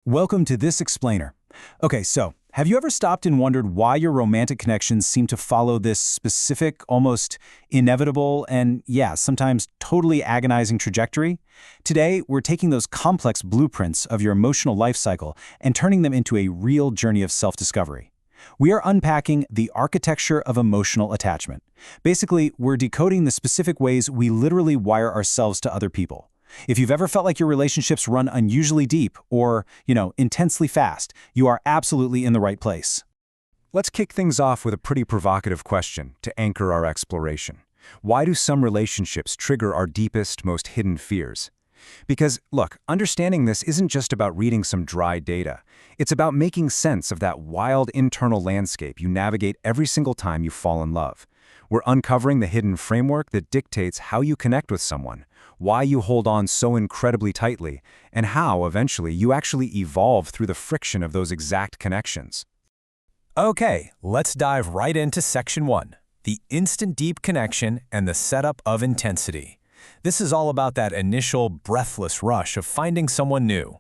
Welcome to this explainer. Okay, so have you ever stopped and wondered why your romantic connections seem to follow this specific, almost inevitable, and yeah, sometimes totally agonizing trajectory? Today, we're taking those complex blueprints of your emotional life cycle and turning them into a real journey of self-discovery. We are unpacking the architecture of emotional attachment. Basically, we're decoding the specific ways we literally wire ourselves to other people. If you've ever felt like your relationships run unusually deep or, intensely fast, you are absolutely in the right place. Let's kick things off with a pretty provocative question to anchor our exploration. Why do some relationships trigger our deepest, most hidden fears? Because, look, understanding this isn't just about reading some dry data. It's about making sense of that wild internal landscape you navigate every single time you fall in love. We're uncovering the hidden framework that dictates how you connect with someone, why you hold on so incredibly tightly, and how, eventually, you actually evolve through the friction of those exact connections. Okay, let's dive right into Section 1, the instant deep connection and the setup of intensity. This is all about that initial breathless rush of finding someone new.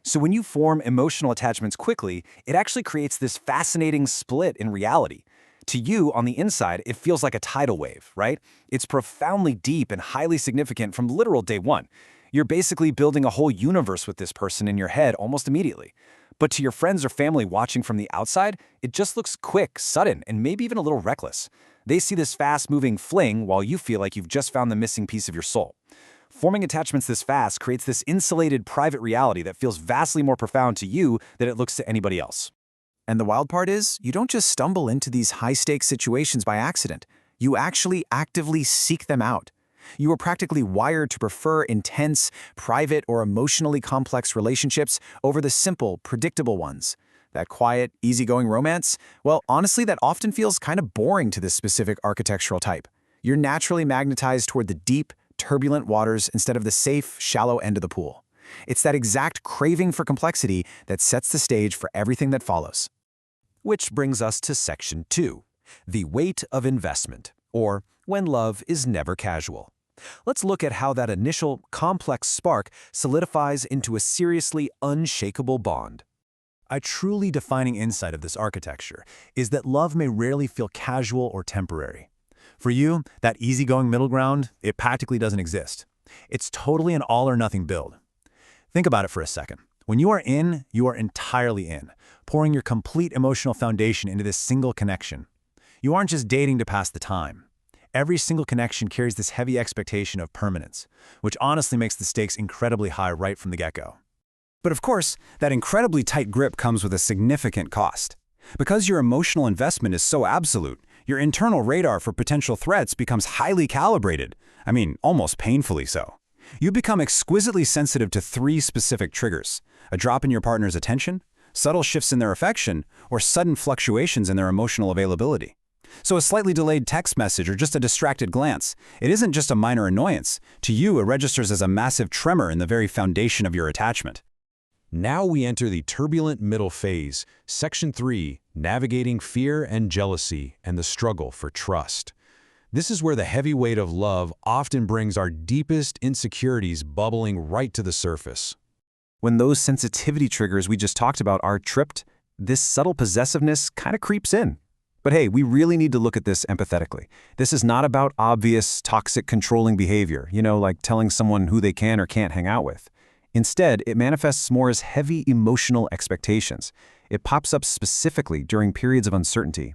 So when you form emotional attachments quickly, it actually creates this fascinating split in reality. To you, on the inside, it feels like a tidal wave, right? It's profoundly deep and highly significant from literal day one. You're basically building a whole universe with this person in your head almost immediately. But to your friends or family watching from the outside, it just looks quick, sudden, and maybe even a little reckless. They see this fast-moving fling while you feel like you've just found the missing piece of your soul. Forming attachments this fast creates this insulated private reality that feels vastly more profound to you than it looks to anybody else. And the wild part is, you don't just stumble into these high-stakes situations by accident. You actually actively seek them out. You are practically wired to prefer intense, private, or emotionally complex relationships over the simple, predictable ones. That quiet, easygoing romance? Well, honestly, that often feels kind of boring to this specific architectural type. You're naturally magnetized toward the deep, turbulent waters instead of the safe, shallow end of the pool. It's that exact craving for complexity that sets the stage for everything that follows. Which brings us to Section 2, the weight of investment, or when love is never casual. Let's look at how that initial, complex spark solidifies into a seriously unshakable bond. A truly defining insight of this architecture is that love may rarely feel casual or temporary. For you, that easygoing middle ground, it practically doesn't exist. It's totally an all-or-nothing build. Think about it for a second. When you are in, you are entirely in, pouring your complete emotional foundation into this single connection. You aren't just dating to pass the time. Every single connection carries this heavy expectation of permanence, which honestly makes the stakes incredibly high right from the get-go. But of course, that incredibly tight grip comes with a significant cost. Because your emotional investment is so absolute, your internal radar for potential threats becomes highly calibrated. Almost painfully so. You become exquisitely sensitive to 3 specific triggers: a drop in your partner's attention, subtle shifts in their affection, or sudden fluctuations in their emotional availability. So a slightly delayed text message or just a distracted glance, it isn't just a minor annoyance. To you, it registers as a massive tremor in the very foundation of your attachment. Now we enter the turbulent middle phase, Section 3, navigating fear and jealousy and the struggle for trust. This is where the heavy weight of love often brings our deepest insecurities bubbling right to the surface. When those sensitivity triggers we just talked about are tripped, this subtle possessiveness kind of creeps in. But hey, we really need to look at this empathetically. This is not about obvious, toxic, controlling behavior, like telling someone who they can or can't hang out with. Instead, it manifests more as heavy emotional expectations. It pops up specifically during periods of uncertainty.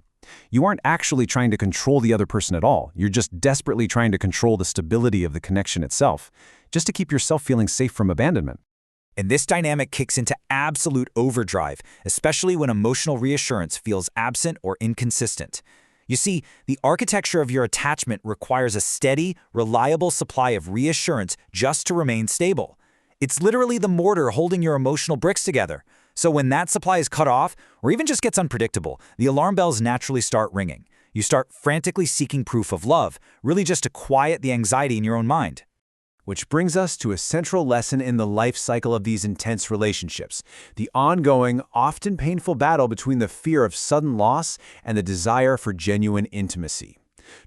You aren't actually trying to control the other person at all. You're just desperately trying to control the stability of the connection itself, just to keep yourself feeling safe from abandonment. And this dynamic kicks into absolute overdrive, especially when emotional reassurance feels absent or inconsistent. You see, the architecture of your attachment requires a steady, reliable supply of reassurance just to remain stable. It's literally the mortar holding your emotional bricks together. So when that supply is cut off, or even just gets unpredictable, the alarm bells naturally start ringing. You start frantically seeking proof of love, really just to quiet the anxiety in your own mind. Which brings us to a central lesson in the life cycle of these intense relationships, the ongoing, often painful battle between the fear of sudden loss and the desire for genuine intimacy.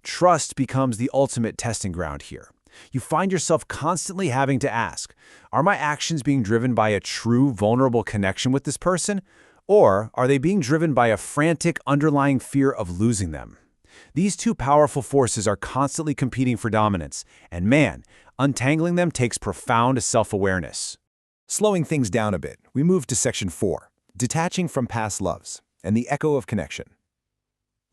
Trust becomes the ultimate testing ground here. You find yourself constantly having to ask, are my actions being driven by a true vulnerable connection with this person, or are they being driven by a frantic underlying fear of losing them? These two powerful forces are constantly competing for dominance, and man, untangling them takes profound self-awareness. Slowing things down a bit, we move to Section 4, detaching from past loves, and the echo of connection.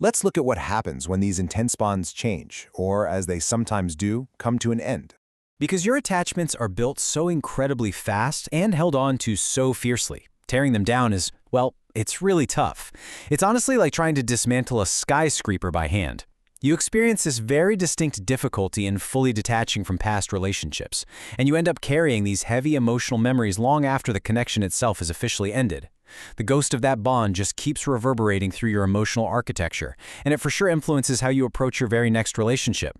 Let's look at what happens when these intense bonds change, or as they sometimes do, come to an end. Because your attachments are built so incredibly fast and held on to so fiercely, tearing them down is, well, it's really tough. It's honestly like trying to dismantle a skyscraper by hand. You experience this very distinct difficulty in fully detaching from past relationships, and you end up carrying these heavy emotional memories long after the connection itself is officially ended. The ghost of that bond just keeps reverberating through your emotional architecture, and it for sure influences how you approach your very next relationship.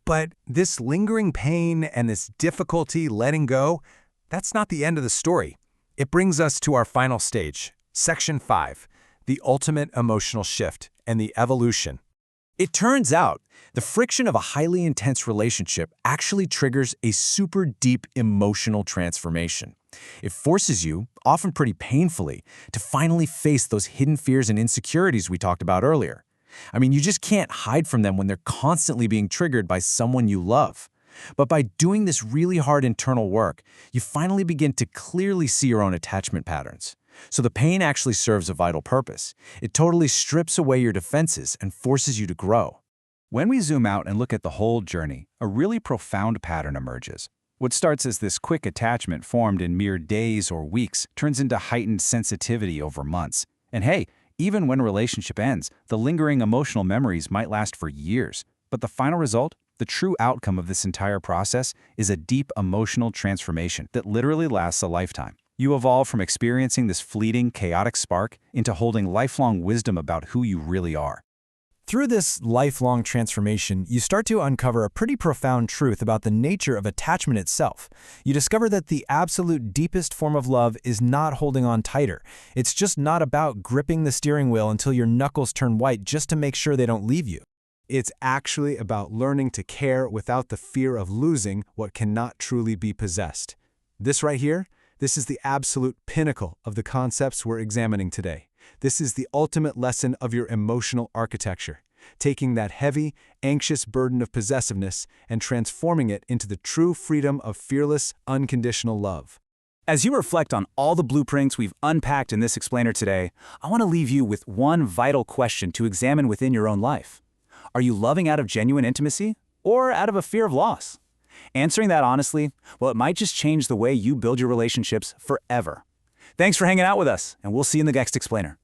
But this lingering pain and this difficulty letting go, that's not the end of the story. It brings us to our final stage, Section 5, the ultimate emotional shift and the evolution. It turns out, the friction of a highly intense relationship actually triggers a super deep emotional transformation. It forces you, often pretty painfully, to finally face those hidden fears and insecurities we talked about earlier. I mean, you just can't hide from them when they're constantly being triggered by someone you love. But by doing this really hard internal work, you finally begin to clearly see your own attachment patterns. So the pain actually serves a vital purpose. It totally strips away your defenses and forces you to grow. When we zoom out and look at the whole journey, a really profound pattern emerges. What starts as this quick attachment formed in mere days or weeks turns into heightened sensitivity over months. And hey, even when a relationship ends, the lingering emotional memories might last for years. But the final result, the true outcome of this entire process, is a deep emotional transformation that literally lasts a lifetime. You evolve from experiencing this fleeting, chaotic spark into holding lifelong wisdom about who you really are. Through this lifelong transformation, you start to uncover a pretty profound truth about the nature of attachment itself. You discover that the absolute deepest form of love is not holding on tighter. It's just not about gripping the steering wheel until your knuckles turn white just to make sure they don't leave you. It's actually about learning to care without the fear of losing what cannot truly be possessed. This right here, this is the absolute pinnacle of the concepts we're examining today. This is the ultimate lesson of your emotional architecture, taking that heavy, anxious burden of possessiveness and transforming it into the true freedom of fearless, unconditional love. As you reflect on all the blueprints we've unpacked in this explainer today, I want to leave you with one vital question to examine within your own life. Are you loving out of genuine intimacy or out of a fear of loss? Answering that honestly, well, it might just change the way you build your relationships forever. Thanks for hanging out with us, and we'll see you in the next explainer.